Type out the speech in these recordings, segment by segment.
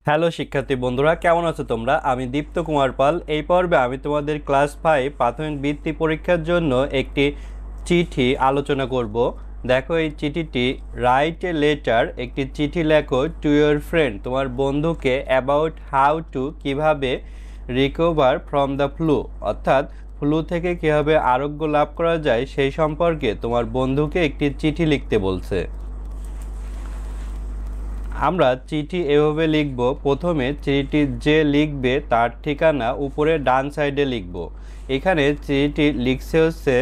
Hello শিক্ষার্থী বন্ধুরা, কেমন আছো তোমরা? আমি দীপ্ত কুমার পাল। এই পর্বে আমি তোমাদের ক্লাস 5 প্রাথমিক বৃত্তি পরীক্ষার জন্য একটি চিঠি আলোচনা করব। দেখো এই চিঠিটি, রাইট এ লেটার, একটি চিঠি লেখো টু ইয়োর ফ্রেন্ড, তোমার বন্ধুকে, অ্যাবাউট হাউ টু, কিভাবে, রিকভার ফ্রম দ্য ফ্লু, অর্থাৎ ফ্লু থেকে কীভাবে আরোগ্য লাভ করা যায় সেই সম্পর্কে তোমার বন্ধুকে একটি চিঠি লিখতে বলছে। আমরা চিঠি এভাবে লিখব। প্রথমে চিঠিটি যে লিখবে তার ঠিকানা উপরে ডান সাইডে লিখব। এখানে চিঠিটি লিখছে হচ্ছে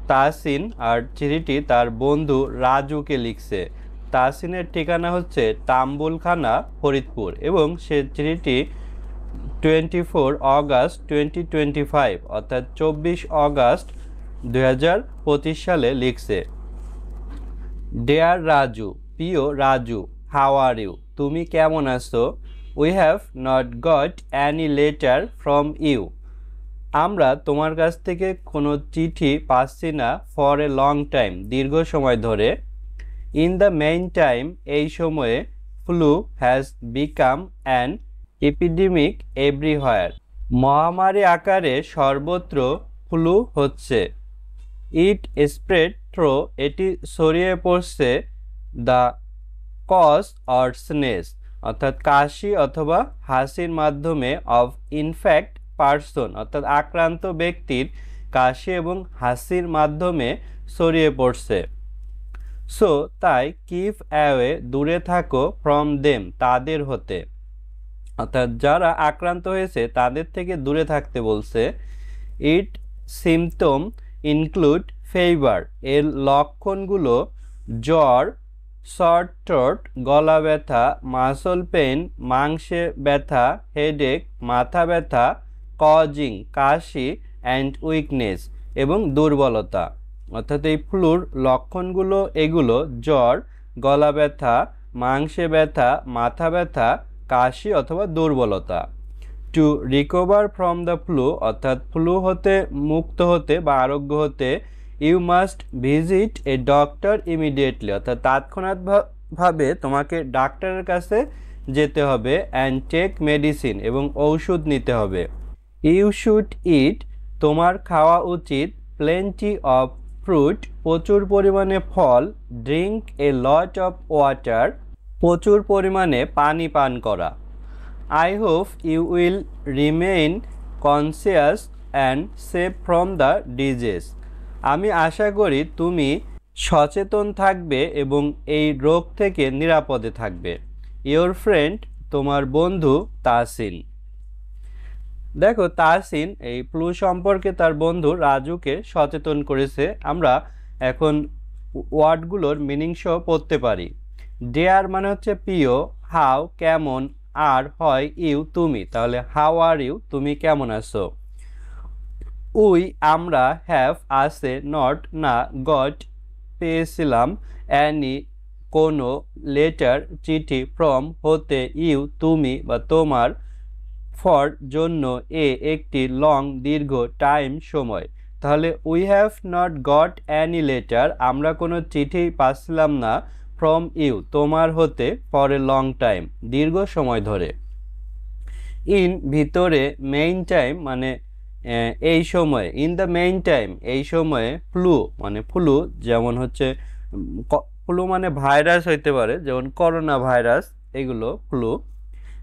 তাহসিন, আর চিঠিটি তার বন্ধু রাজুকে লিখছে। তাহসিনের ঠিকানা হচ্ছে তাম্বুলখানা, ফরিদপুর, এবং সে চিঠিটি 24 অগাস্ট 2025 অর্থাৎ 24 অগাস্ট 2025 সালে লিখছে। ডিয়ার রাজু, প্রিয় রাজু, হাউ আর ইউ, তুমি কেমন আছো? We have not got any letter from you, আমরা তোমার কাছ থেকে কোনো চিঠি পাচ্ছি না, ফর এ লং টাইম, দীর্ঘ সময় ধরে। ইন দ্য মেইন টাইম, এই সময়ে, flu has become an epidemic everywhere, মহামারী আকারে সর্বত্র ফ্লু হচ্ছে। ইট স্প্রেড থ্রো, এটি ছড়িয়ে পড়ছে, দ্য কজ অর স্নেস, অর্থাৎ কাশি অথবা হাসির মাধ্যমে, অফ ইনফ্যাক্ট পার্সন, অর্থাৎ আক্রান্ত ব্যক্তির কাশি এবং হাসির মাধ্যমে ছড়িয়ে পড়ছে। সো তাই, কিপ অ্যাওয়ে, দূরে থাকো, ফ্রম দেম, তাদের হতে, অর্থাৎ যারা আক্রান্ত হয়েছে তাদের থেকে দূরে থাকতে বলছে। ইট সিমটম ইনক্লুড ফেভার, এর লক্ষণগুলো জ্বর, শর্ট থ্রোট, গলা ব্যথা, মাসল পেইন, মাংসে ব্যথা, হেডেক, মাথা ব্যথা, কজিং, কাশি, অ্যান্ড উইকনেস, এবং দুর্বলতা। অর্থাৎ এই ফ্লুর লক্ষণগুলো এগুলো: জ্বর, গলা ব্যথা, মাংসে ব্যথা, মাথা ব্যথা, কাশি অথবা দুর্বলতা। To recover from the flu, অর্থাৎ ফ্লু হতে মুক্ত হতে বা আরোগ্য হতে, you must visit a doctor immediately, অর্থাৎ তাৎক্ষণিকভাবে তোমাকে ডাক্তারের কাছে যেতে হবে। অ্যান্ড টেক মেডিসিন, এবং ঔষধ নিতে হবে। ইউ শুড ইট, তোমার খাওয়া উচিত। প্লেন্টি অফ ফ্রুট, প্রচুর পরিমাণে ফল। Drink a lot of water, প্রচুর পরিমাণে পানি পান করা। I hope you will remain conscious and save from the disease, আমি আশা করি তুমি সচেতন থাকবে এবং এই রোগ থেকে নিরাপদে থাকবে। ইয়োর ফ্রেন্ড, তোমার বন্ধু তাহসিন। দেখো তাহসিন এই ফ্লু সম্পর্কে তার বন্ধু রাজুকে সচেতন করেছে। আমরা এখন ওয়ার্ডগুলোর মিনিং সহ পড়তে পারি। ডেয়ার মানে হচ্ছে প্রিয়, হাউ কেমন, আর হয় ইউ তুমি, তাহলে হাউ আর ইউ, তুমি কেমন আছো। উই আমরা, হ্যাভ আছে, নট না, গট পেয়েছিলাম, অ্যানি কোনো, লেটার চিঠি, ফ্রম হতে, ইউ তুমি বা তোমার, ফর জন্য, এ একটি, লং দীর্ঘ, টাইম সময়। তাহলে we have not got any letter, আমরা কোনো চিঠি পাচ্ছিলাম না, ফ্রম ইউ তোমার হতে, ফর এ লং টাইম দীর্ঘ সময় ধরে। ইন ভিতরে, মেইন টাইম মানে এই সময়ে, ইন দ্য মেইন টাইম এই সময়ে, ফ্লু মানে ফ্লু, যেমন হচ্ছে ফ্লু মানে ভাইরাস হইতে পারে, যেমন করোনা ভাইরাস, এগুলো ফ্লু।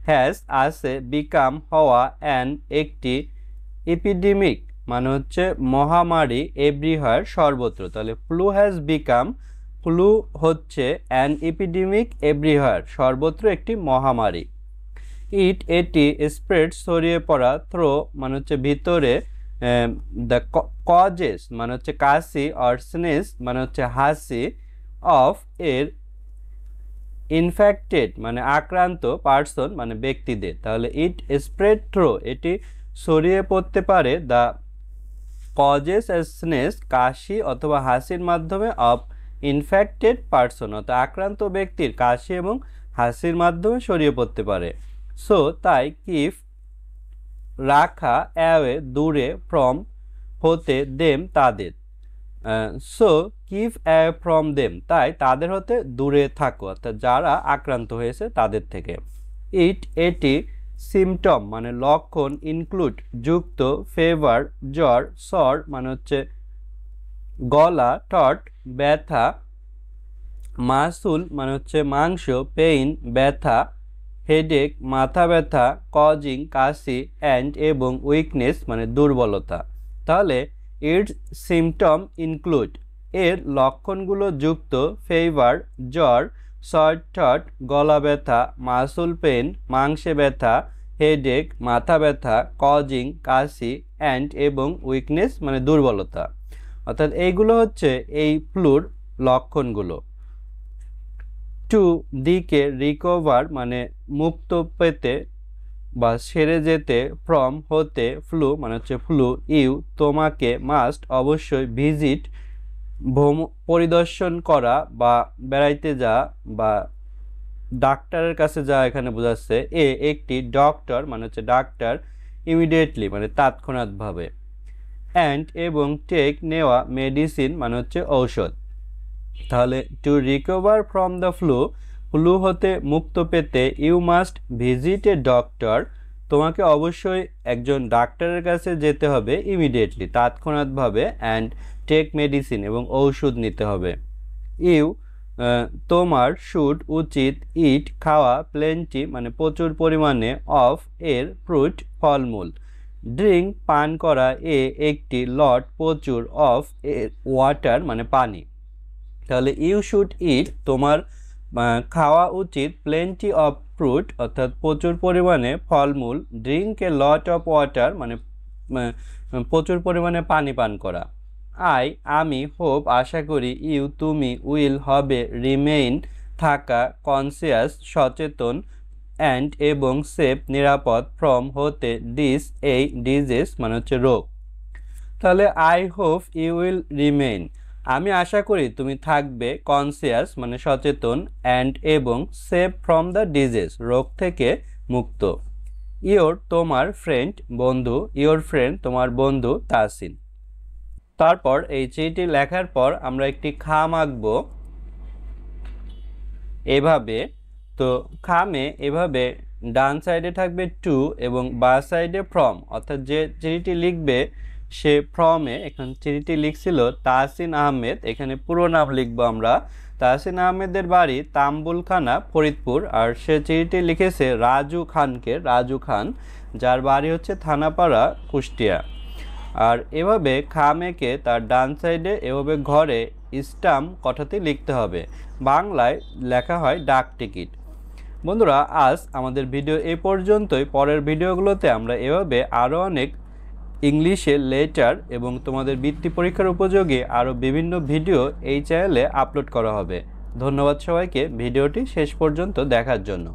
হ্যাজ আছে, বিকাম হওয়া, অ্যান একটি, এপিডেমিক মানে হচ্ছে মহামারী, এভরিহোয়ার সর্বত্র। তাহলে ফ্লু হ্যাজ বিকাম, ফ্লু হচ্ছে, অ্যান এপিডেমিক এভরিহোয়ার সর্বত্র একটি মহামারী। ইট এটি, স্প্রেড ছড়িয়ে পড়া, থ্রো মানে হচ্ছে ভিতরে, দ্য কজেস মানে হচ্ছে কাশি, অর স্নেস মানে হচ্ছে হাসি, অফ এর, ইনফেক্টেড মানে আক্রান্ত, পার্সন মানে ব্যক্তিদের। তাহলে ইট স্প্রেড থ্রো, এটি ছড়িয়ে পড়তে পারে, দ্য কজেস স্নেস কাশি অথবা হাসির মাধ্যমে, অফ ইনফেক্টেড পার্সন অর্থাৎ আক্রান্ত ব্যক্তির কাশি এবং হাসির মাধ্যমে ছড়িয়ে পড়তে পারে। সো তাই, কিপ রাখা, অ্যাওয়ে দূরে, ফ্রম হতে, দেম তাদের। So keep away from them, তাই তাদের হতে দূরে থাকো, অর্থাৎ যারা আক্রান্ত হয়েছে তাদের থেকে। এটি সিমটম মানে লক্ষণ, ইনক্লুড যুক্ত, ফেভার জ্বর, সর মানে হচ্ছে গলা, টট ব্যথা, মাসুল মানে হচ্ছে মাংস, পেইন ব্যথা, হেডেক মাথা ব্যথা, কজিং কাশি, অ্যান্ড এবং উইকনেস মানে দুর্বলতা। তাহলে এর সিমটম ইনক্লুড, এর লক্ষণগুলো যুক্ত, ফেভার জ্বর, শর্ট থট গলা ব্যথা, মাসুল পেন মাংসে ব্যথা, হেডেক মাথা ব্যথা, কজিং কাশি, অ্যান্ড এবং উইকনেস মানে দুর্বলতা। অর্থাৎ এইগুলো হচ্ছে এই ফ্লুর লক্ষণগুলো। টু দিকে রিকভার মানে মুক্ত পেতে বা সেরে যেতে, ফ্রম হতে, ফ্লু মানে হচ্ছে ফ্লু, ইউ তোমাকে, মাস্ট অবশ্যই, ভিজিট পরিদর্শন করা বা বেড়াইতে যা বা ডাক্তারের কাছে যা এখানে বোঝাচ্ছে, এ একটি, ডক্টর মানে হচ্ছে ডাক্তার, ইমিডিয়েটলি মানে তাৎক্ষণাৎভাবে, অ্যান্ড এবং টেক নেওয়া, মেডিসিন মানে হচ্ছে ঔষধ। তাহলে to recover from the flu, flu হতে মুক্ত পেতে, you must visit a doctor তোমাকে অবশ্যই একজন ডাক্তারের কাছে যেতে হবে, ইমিডিয়েটলি তাৎক্ষণাৎভাবে, অ্যান্ড টেক মেডিসিন এবং ঔষধ নিতে হবে। ইউ তোমার, শুড উচিত, ইট খাওয়া, প্লেন্টি মানে প্রচুর পরিমাণে, অফ এর, ফ্রুট ফলমূল, ড্রিঙ্ক পান করা, এ একটি, লট প্রচুর, অফ এর, ওয়াটার মানে পানি। তাহলে ইউ শুড ইট তোমার খাওয়া উচিত, প্লেন্টি অফ ফ্রুট অর্থাৎ প্রচুর পরিমাণে ফলমূল, drink a lot of water মানে প্রচুর পরিমাণে পানি পান করা। আমি, হোপ আশা করি, ইউ তুমি, উইল হবে, রিমেইন থাকা, কনসিয়াস সচেতন, অ্যান্ড এবং সেফ নিরাপদ, ফ্রম হতে, ডিস এই, ডিজিজ মানে হচ্ছে রোগ। তাহলে I hope you will remain আমি আশা করি তুমি থাকবে, কনসিয়াস মানে সচেতন, অ্যান্ড এবং সেফ ফ্রম দ্য ডিজিজ রোগ থেকে মুক্ত। ইয়োর তোমার, ফ্রেন্ড বন্ধু, ইয়োর ফ্রেন্ড তোমার বন্ধু, তাসিন। তারপর এই চিঠি লেখার পর আমরা একটি খাম আঁকবো এভাবে। তো খামে এভাবে ডান সাইডে থাকবে টু এবং বাঁ সাইডে ফ্রম, অর্থাৎ যে চিঠিটি লিখবে সে ফ্রমে, এখানে চিঠিটি লিখছিল তাহসিন আহমেদ, এখানে পুরো নাম লিখবো আমরা। তাহসিন আহমেদের বাড়ি তাম্বুলখানা, ফরিদপুর, আর সে চিঠিটি লিখেছে রাজু খানকে, রাজু খান, যার বাড়ি হচ্ছে থানাপাড়া, কুষ্টিয়া। আর এভাবে খাম এঁকে তার ডান সাইডে এভাবে ঘরে স্টাম্প কথাটি লিখতে হবে। বাংলায় লেখা হয় ডাক টিকিট। বন্ধুরা, আজ আমাদের ভিডিও এ পর্যন্তই। পরের ভিডিওগুলোতে আমরা এভাবে আরও অনেক ইংলিশে লেটার এবং তোমাদের বৃত্তি পরীক্ষার উপযোগী আরও বিভিন্ন ভিডিও এই চ্যানেলে আপলোড করা হবে। ধন্যবাদ সবাইকে ভিডিওটি শেষ পর্যন্ত দেখার জন্য।